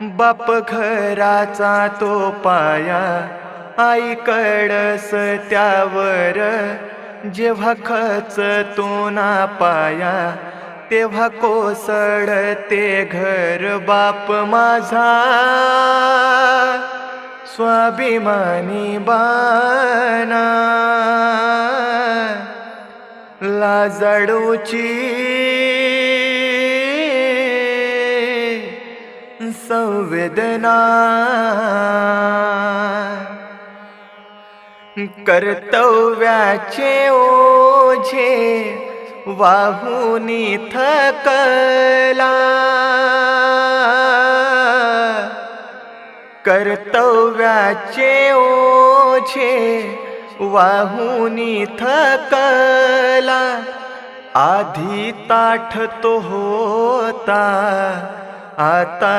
बाप घराचा तो पाया, आई कडस त्यावर. जेव्हा खचतो ना पाया, तेव्हा कोसळते घर. बाप माझा स्वाभिमानी बाना, लाजाळूची संवेदना. कर्तव्याचे ओझे वाहुनी थकला, कर्तव्याचे ओझे वाहुनी थकला. आधी ताठ तो होता, आता